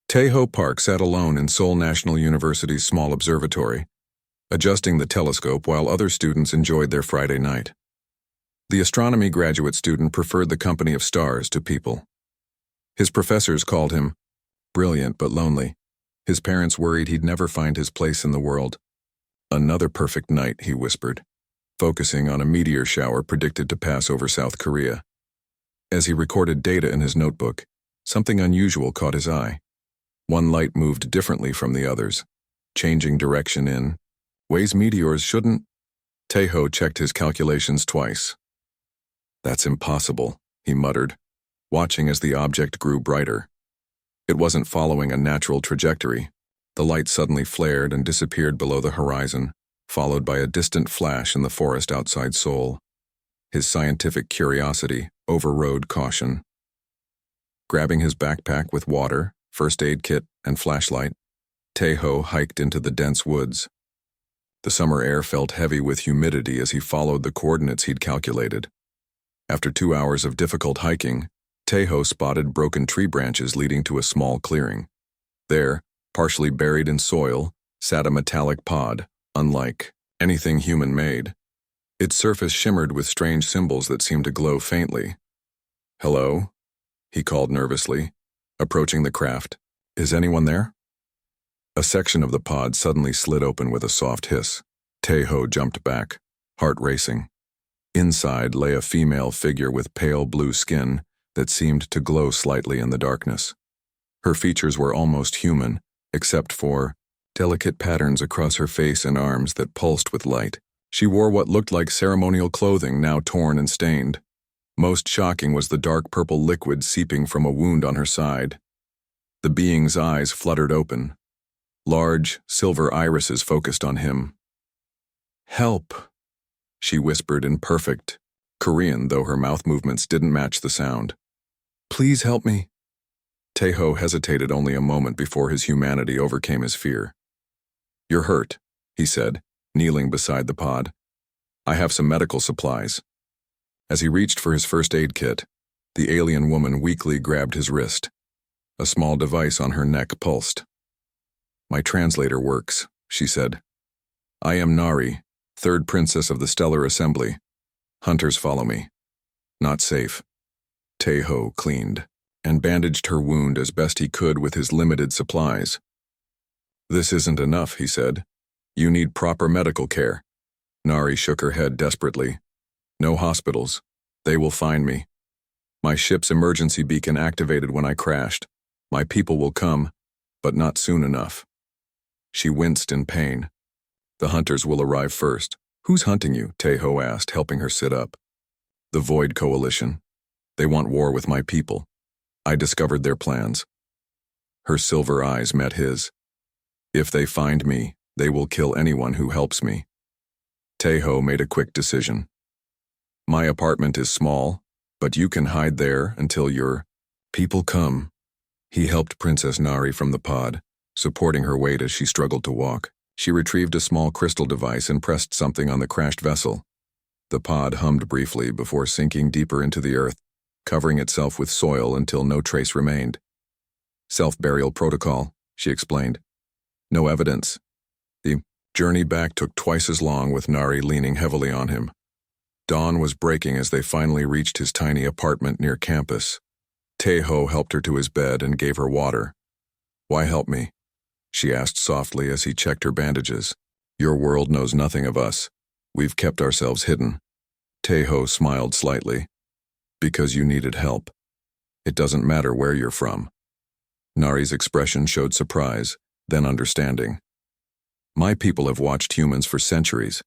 Taeho Park sat alone in Seoul National University's small observatory, adjusting the telescope while other students enjoyed their Friday night. The astronomy graduate student preferred the company of stars to people. His professors called him brilliant but lonely. His parents worried he'd never find his place in the world. Another perfect night, he whispered, focusing on a meteor shower predicted to pass over South Korea. As he recorded data in his notebook, something unusual caught his eye. One light moved differently from the others, changing direction in ways meteors shouldn't. Taeho checked his calculations twice. That's impossible, he muttered, watching as the object grew brighter. It wasn't following a natural trajectory. The light suddenly flared and disappeared below the horizon, followed by a distant flash in the forest outside Seoul. His scientific curiosity overrode caution. Grabbing his backpack with water, first aid kit, and flashlight, Taeho hiked into the dense woods. The summer air felt heavy with humidity as he followed the coordinates he'd calculated. After 2 hours of difficult hiking, Taeho spotted broken tree branches leading to a small clearing. There, partially buried in soil, sat a metallic pod, unlike anything human-made. Its surface shimmered with strange symbols that seemed to glow faintly. "Hello?" he called nervously, approaching the craft. "Is anyone there?" A section of the pod suddenly slid open with a soft hiss. Taeho jumped back, heart racing. Inside lay a female figure with pale blue skin that seemed to glow slightly in the darkness. Her features were almost human, except for delicate patterns across her face and arms that pulsed with light. She wore what looked like ceremonial clothing, now torn and stained. Most shocking was the dark purple liquid seeping from a wound on her side. The being's eyes fluttered open. Large, silver irises focused on him. "Help," she whispered in perfect Korean, though her mouth movements didn't match the sound. "Please help me." Taeho hesitated only a moment before his humanity overcame his fear. "You're hurt," he said, kneeling beside the pod. "I have some medical supplies." As he reached for his first aid kit, the alien woman weakly grabbed his wrist. A small device on her neck pulsed. "My translator works," she said. "I am Nari, third princess of the Stellar Assembly. Hunters follow me. Not safe." Taeho cleaned and bandaged her wound as best he could with his limited supplies. "This isn't enough," he said. "You need proper medical care." Nari shook her head desperately. "No hospitals. They will find me. My ship's emergency beacon activated when I crashed. My people will come, but not soon enough." She winced in pain. "The hunters will arrive first." "Who's hunting you?" Taeho asked, helping her sit up. "The Void Coalition. They want war with my people. I discovered their plans." Her silver eyes met his. "If they find me, they will kill anyone who helps me." Taeho made a quick decision. "My apartment is small, but you can hide there until your people come." He helped Princess Nari from the pod, supporting her weight as she struggled to walk. She retrieved a small crystal device and pressed something on the crashed vessel. The pod hummed briefly before sinking deeper into the earth, covering itself with soil until no trace remained. "Self-burial protocol," she explained. "No evidence." The journey back took twice as long, with Nari leaning heavily on him. Dawn was breaking as they finally reached his tiny apartment near campus. Taeho helped her to his bed and gave her water. "Why help me?" she asked softly as he checked her bandages. "Your world knows nothing of us. We've kept ourselves hidden." Taeho smiled slightly. "Because you needed help. It doesn't matter where you're from." Nari's expression showed surprise, then understanding. "My people have watched humans for centuries.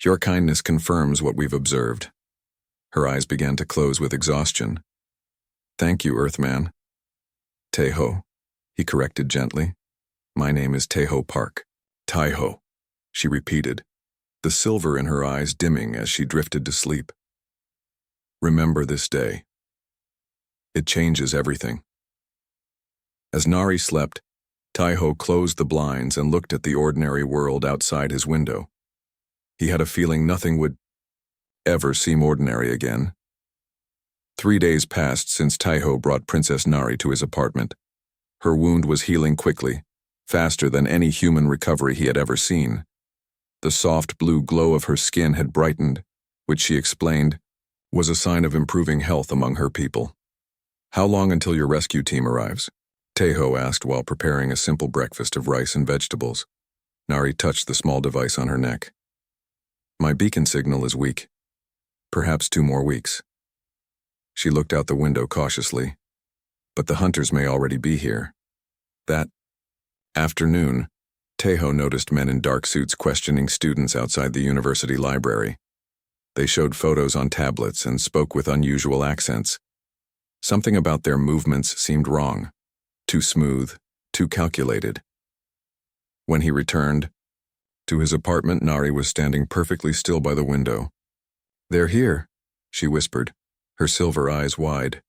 Your kindness confirms what we've observed." Her eyes began to close with exhaustion. "Thank you, Earthman." "Taeho," he corrected gently. "My name is Taeho Park." "Taeho," she repeated, the silver in her eyes dimming as she drifted to sleep. "Remember this day. It changes everything." As Nari slept, Taeho closed the blinds and looked at the ordinary world outside his window. He had a feeling nothing would ever seem ordinary again. 3 days passed since Taeho brought Princess Nari to his apartment. Her wound was healing quickly, faster than any human recovery he had ever seen. The soft blue glow of her skin had brightened, which she explained was a sign of improving health among her people. "How long until your rescue team arrives?" Teho asked while preparing a simple breakfast of rice and vegetables. Nari touched the small device on her neck. "My beacon signal is weak. Perhaps 2 more weeks." She looked out the window cautiously. "But the hunters may already be here." That afternoon, Teho noticed men in dark suits questioning students outside the university library. They showed photos on tablets and spoke with unusual accents. Something about their movements seemed wrong. Too smooth, too calculated. When he returned to his apartment, Nari was standing perfectly still by the window. "They're here," she whispered, her silver eyes wide.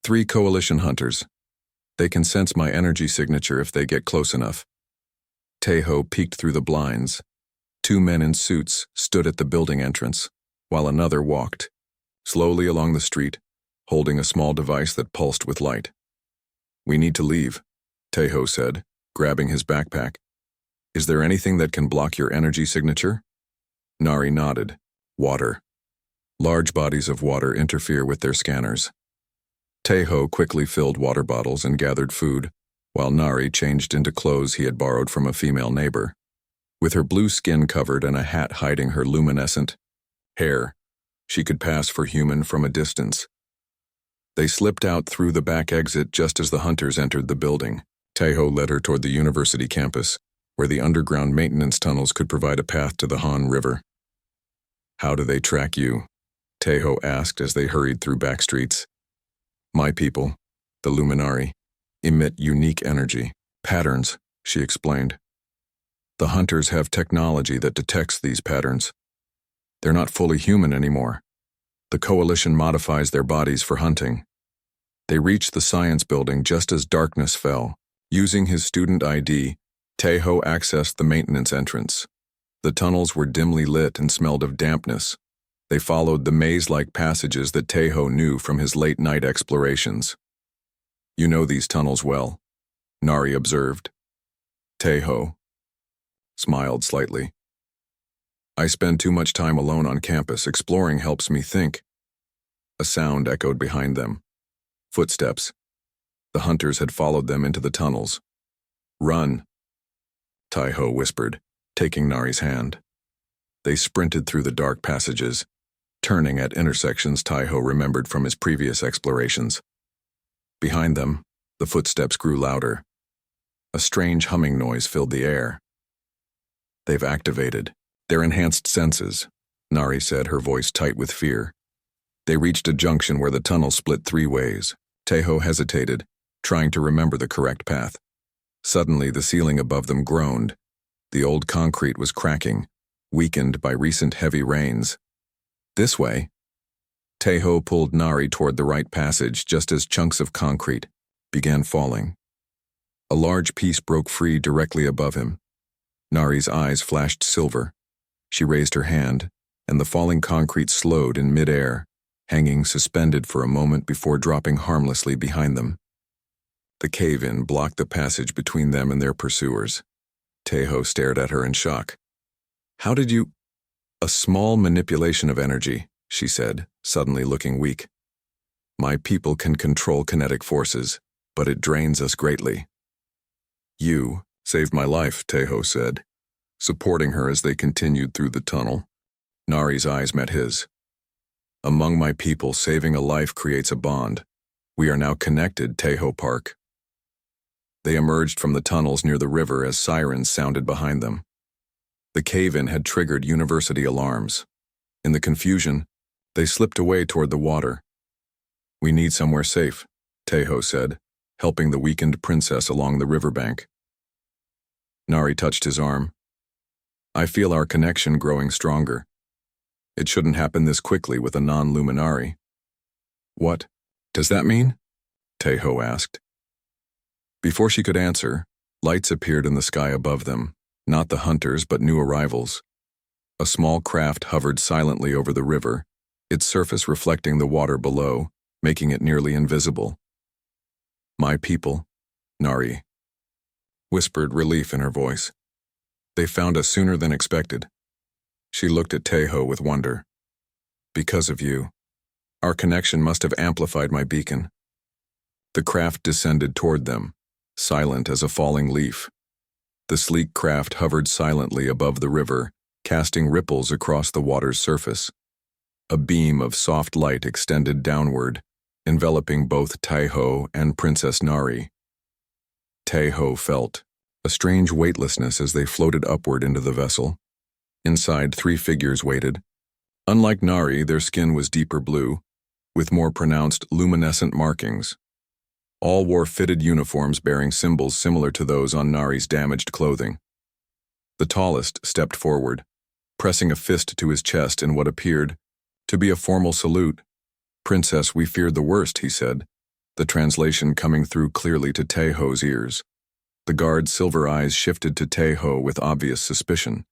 3 coalition hunters. They can sense my energy signature if they get close enough." Teho peeked through the blinds. 2 men in suits stood at the building entrance, while another walked slowly along the street, holding a small device that pulsed with light. "We need to leave," Teho said, grabbing his backpack. "Is there anything that can block your energy signature?" Nari nodded. "Water. Large bodies of water interfere with their scanners." Teho quickly filled water bottles and gathered food, while Nari changed into clothes he had borrowed from a female neighbor. With her blue skin covered and a hat hiding her luminescent hair, she could pass for human from a distance. They slipped out through the back exit just as the hunters entered the building. Teho led her toward the university campus, where the underground maintenance tunnels could provide a path to the Han River. "How do they track you?" Teho asked as they hurried through back streets. "My people, the Luminari, emit unique energy patterns," she explained. "The hunters have technology that detects these patterns. They're not fully human anymore. The Coalition modifies their bodies for hunting." They reached the science building just as darkness fell. Using his student ID, Teho accessed the maintenance entrance. The tunnels were dimly lit and smelled of dampness. They followed the maze-like passages that Teho knew from his late-night explorations. "You know these tunnels well," Nari observed. Teho smiled slightly. "I spend too much time alone on campus. Exploring helps me think." A sound echoed behind them. Footsteps. The hunters had followed them into the tunnels. "Run," Teho whispered, taking Nari's hand. They sprinted through the dark passages, turning at intersections Teho remembered from his previous explorations. Behind them, the footsteps grew louder. A strange humming noise filled the air. "They've activated their enhanced senses," Nari said, her voice tight with fear. They reached a junction where the tunnel split 3 ways. Teho hesitated, trying to remember the correct path. Suddenly, the ceiling above them groaned. The old concrete was cracking, weakened by recent heavy rains. "This way." Teho pulled Nari toward the right passage just as chunks of concrete began falling. A large piece broke free directly above him. Nari's eyes flashed silver. She raised her hand, and the falling concrete slowed in midair, hanging suspended for a moment before dropping harmlessly behind them. The cave-in blocked the passage between them and their pursuers. Teho stared at her in shock. "How did you—" "A small manipulation of energy," she said, suddenly looking weak. "My people can control kinetic forces, but it drains us greatly." "You saved my life," Teho said, supporting her as they continued through the tunnel. Nari's eyes met his. "Among my people, saving a life creates a bond. We are now connected, Teho Park." They emerged from the tunnels near the river as sirens sounded behind them. The cave-in had triggered university alarms. In the confusion, they slipped away toward the water. "We need somewhere safe," Teho said, helping the weakened princess along the riverbank. Nari touched his arm. "I feel our connection growing stronger. It shouldn't happen this quickly with a non-Luminari." "What does that mean?" Teho asked. Before she could answer, lights appeared in the sky above them, not the hunters but new arrivals. A small craft hovered silently over the river, its surface reflecting the water below, making it nearly invisible. "My people," Nari whispered, relief in her voice. They found us sooner than expected. She looked at Tejo with wonder. Because of you. Our connection must have amplified my beacon. The craft descended toward them, silent as a falling leaf. The sleek craft hovered silently above the river, casting ripples across the water's surface. A beam of soft light extended downward, enveloping both Tejo and Princess Nari. Tejo felt a strange weightlessness as they floated upward into the vessel. Inside, 3 figures waited. Unlike Nari, their skin was deeper blue, with more pronounced luminescent markings. All wore fitted uniforms bearing symbols similar to those on Nari's damaged clothing. The tallest stepped forward, pressing a fist to his chest in what appeared to be a formal salute. "Princess, we feared the worst," he said, the translation coming through clearly to Tejo's ears. The guard's silver eyes shifted to Tejo with obvious suspicion.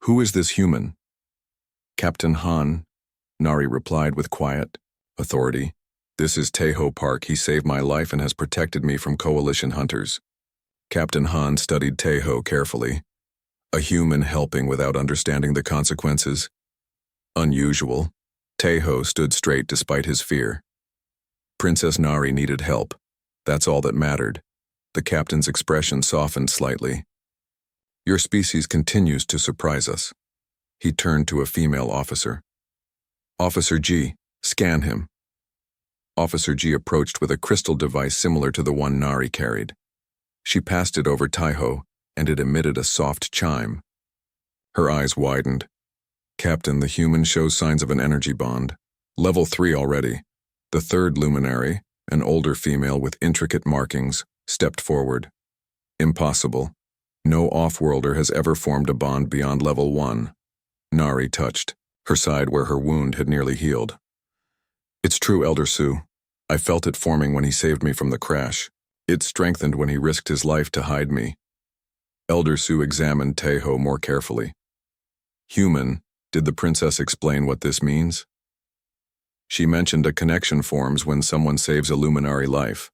"Who is this human?" "Captain Han," Nari replied with quiet authority. "This is Tejo Park. He saved my life and has protected me from coalition hunters." Captain Han studied Tejo carefully. A human helping without understanding the consequences? Unusual. Tejo stood straight despite his fear. Princess Nari needed help. That's all that mattered. The captain's expression softened slightly. "Your species continues to surprise us." He turned to a female officer. "Officer G, scan him." Officer G approached with a crystal device similar to the one Nari carried. She passed it over Tejo, and it emitted a soft chime. Her eyes widened. "Captain, the human shows signs of an energy bond. Level 3 already." The third luminary, an older female with intricate markings, stepped forward. "Impossible. No off-worlder has ever formed a bond beyond level 1. Nari touched her side where her wound had nearly healed. "It's true, Elder Su. I felt it forming when he saved me from the crash. It strengthened when he risked his life to hide me." Elder Su examined Tejo more carefully. "Human, did the princess explain what this means?" "She mentioned a connection forms when someone saves a luminary life,"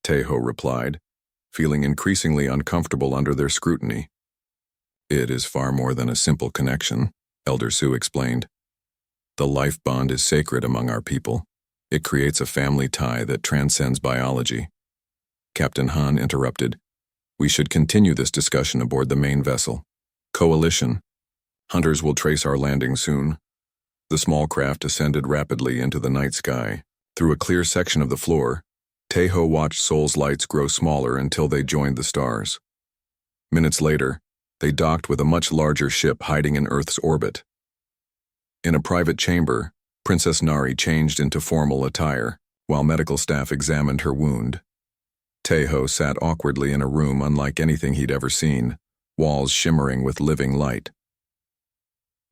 Tejo replied, feeling increasingly uncomfortable under their scrutiny. "It is far more than a simple connection," Elder Su explained. "The life bond is sacred among our people. It creates a family tie that transcends biology." Captain Han interrupted. "We should continue this discussion aboard the main vessel. Coalition. Hunters will trace our landing soon." The small craft ascended rapidly into the night sky. Through a clear section of the floor, Tejo watched Sol's lights grow smaller until they joined the stars. Minutes later, they docked with a much larger ship hiding in Earth's orbit. In a private chamber, Princess Nari changed into formal attire, while medical staff examined her wound. Tejo sat awkwardly in a room unlike anything he'd ever seen, walls shimmering with living light.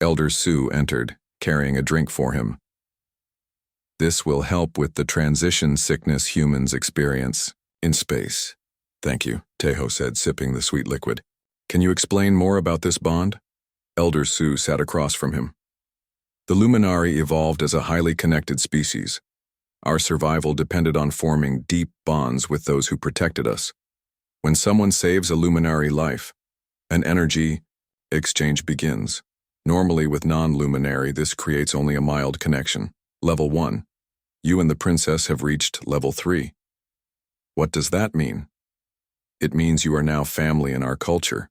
Elder Su entered, carrying a drink for him. "This will help with the transition sickness humans experience in space." "Thank you," Tejo said, sipping the sweet liquid. "Can you explain more about this bond?" Elder Su sat across from him. "The Luminari evolved as a highly connected species. Our survival depended on forming deep bonds with those who protected us. When someone saves a luminary life, an energy exchange begins. Normally with non-luminary, this creates only a mild connection. Level 1. You and the princess have reached level 3. What does that mean? It means you are now family in our culture.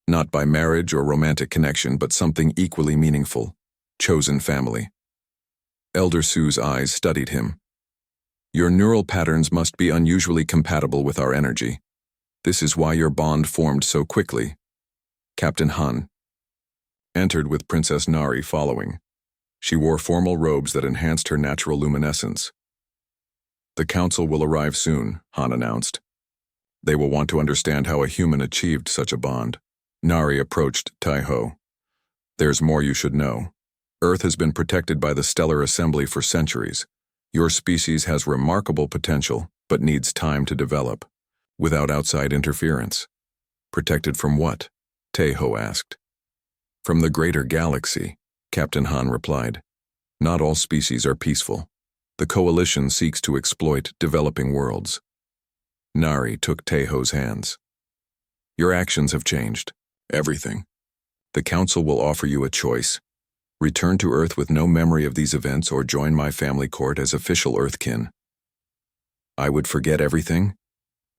Not by marriage or romantic connection, but something equally meaningful. Chosen family." Elder Su's eyes studied him. "Your neural patterns must be unusually compatible with our energy. This is why your bond formed so quickly." Captain Han entered with Princess Nari following. She wore formal robes that enhanced her natural luminescence. "The council will arrive soon," Han announced. "They will want to understand how a human achieved such a bond." Nari approached Tejo. "There's more you should know. Earth has been protected by the Stellar Assembly for centuries. Your species has remarkable potential, but needs time to develop, without outside interference." "Protected from what?" Tejo asked. "From the greater galaxy," Captain Han replied. "Not all species are peaceful. The Coalition seeks to exploit developing worlds." Nari took Teho's hands. Your actions have changed. Everything. The Council will offer you a choice. Return to Earth with no memory of these events or join my family court as official Earthkin. I would forget everything?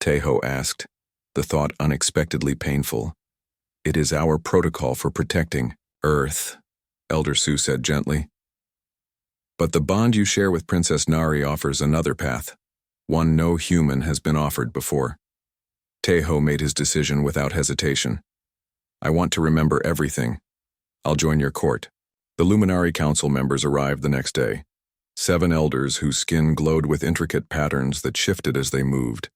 Teho asked, the thought unexpectedly painful. It is our protocol for protecting Earth, Elder Su said gently. But the bond you share with Princess Nari offers another path, one no human has been offered before. Teho made his decision without hesitation. I want to remember everything. I'll join your court. The Luminary Council members arrived the next day. 7 elders whose skin glowed with intricate patterns that shifted as they moved.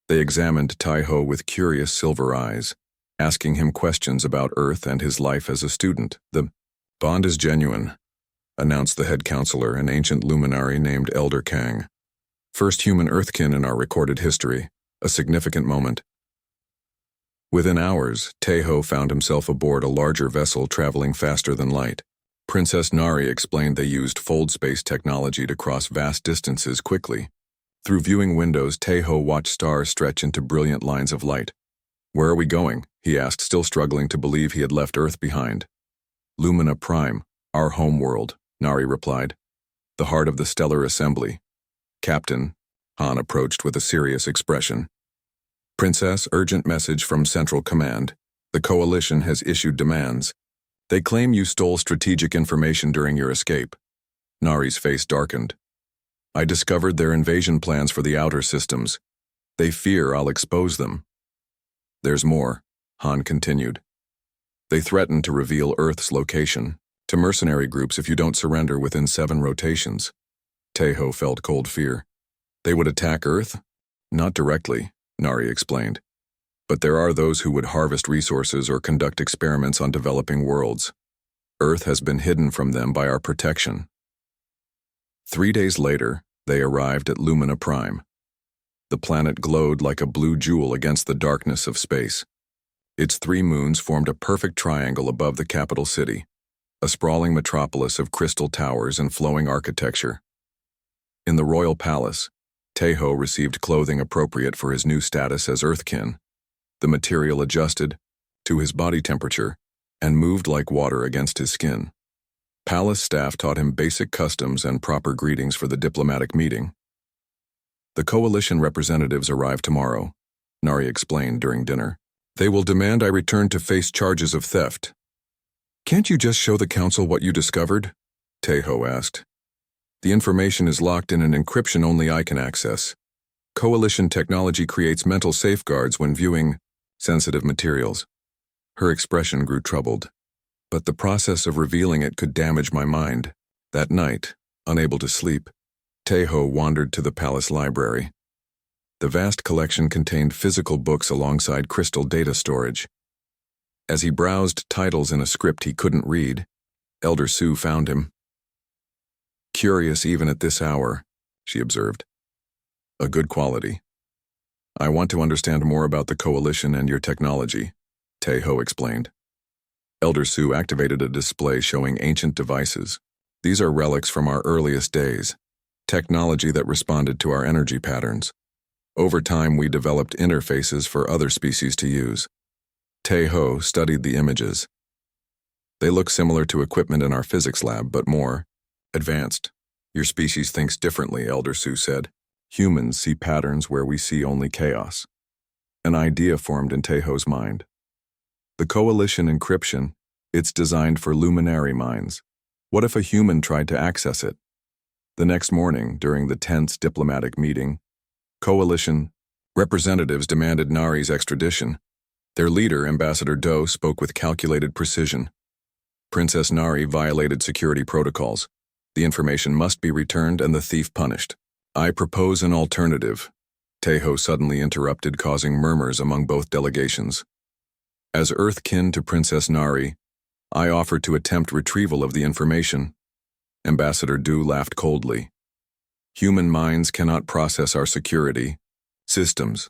They examined Teho with curious silver eyes, asking him questions about Earth and his life as a student. The bond is genuine, announced the head counselor, an ancient luminary named Elder Kang. First human Earthkin in our recorded history, a significant moment. Within hours, Teho found himself aboard a larger vessel traveling faster than light. Princess Nari explained they used fold space technology to cross vast distances quickly. Through viewing windows, Teho watched stars stretch into brilliant lines of light. Where are we going? He asked, still struggling to believe he had left Earth behind. Lumina Prime, our home world, Nari replied. The heart of the stellar assembly. Captain, Han approached with a serious expression. Princess, urgent message from Central Command. The Coalition has issued demands. They claim you stole strategic information during your escape. Nari's face darkened. I discovered their invasion plans for the outer systems. They fear I'll expose them. There's more, Han continued. They threaten to reveal Earth's location to mercenary groups if you don't surrender within 7 rotations. Teho felt cold fear. They would attack Earth? Not directly, Nari explained. But there are those who would harvest resources or conduct experiments on developing worlds. Earth has been hidden from them by our protection. 3 days later, they arrived at Lumina Prime. The planet glowed like a blue jewel against the darkness of space. Its 3 moons formed a perfect triangle above the capital city, a sprawling metropolis of crystal towers and flowing architecture. In the royal palace, Teho received clothing appropriate for his new status as Earthkin. The material adjusted to his body temperature and moved like water against his skin. Palace staff taught him basic customs and proper greetings for the diplomatic meeting. The Coalition representatives arrive tomorrow, Nari explained during dinner. They will demand I return to face charges of theft. Can't you just show the Council what you discovered? Teho asked. The information is locked in an encryption only I can access. Coalition technology creates mental safeguards when viewing sensitive materials. Her expression grew troubled. But the process of revealing it could damage my mind. That night, unable to sleep, Teho wandered to the palace library. The vast collection contained physical books alongside crystal data storage. As he browsed titles in a script he couldn't read, Elder Su found him. Curious even at this hour, she observed. A good quality. I want to understand more about the Coalition and your technology, Teho explained. Elder Su activated a display showing ancient devices. These are relics from our earliest days, technology that responded to our energy patterns. Over time, we developed interfaces for other species to use. Teho studied the images. They look similar to equipment in our physics lab, but more advanced. Your species thinks differently, Elder Su said. Humans see patterns where we see only chaos. An idea formed in Teho's mind. The Coalition encryption, it's designed for luminary minds. What if a human tried to access it? The next morning, during the tense diplomatic meeting, Coalition representatives demanded Nari's extradition. Their leader, Ambassador Do, spoke with calculated precision. Princess Nari violated security protocols. The information must be returned and the thief punished. I propose an alternative, Teho suddenly interrupted, causing murmurs among both delegations. As Earthkin to Princess Nari, I offer to attempt retrieval of the information. Ambassador Du laughed coldly. Human minds cannot process our security systems.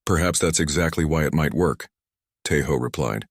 Perhaps that's exactly why it might work, Teho replied.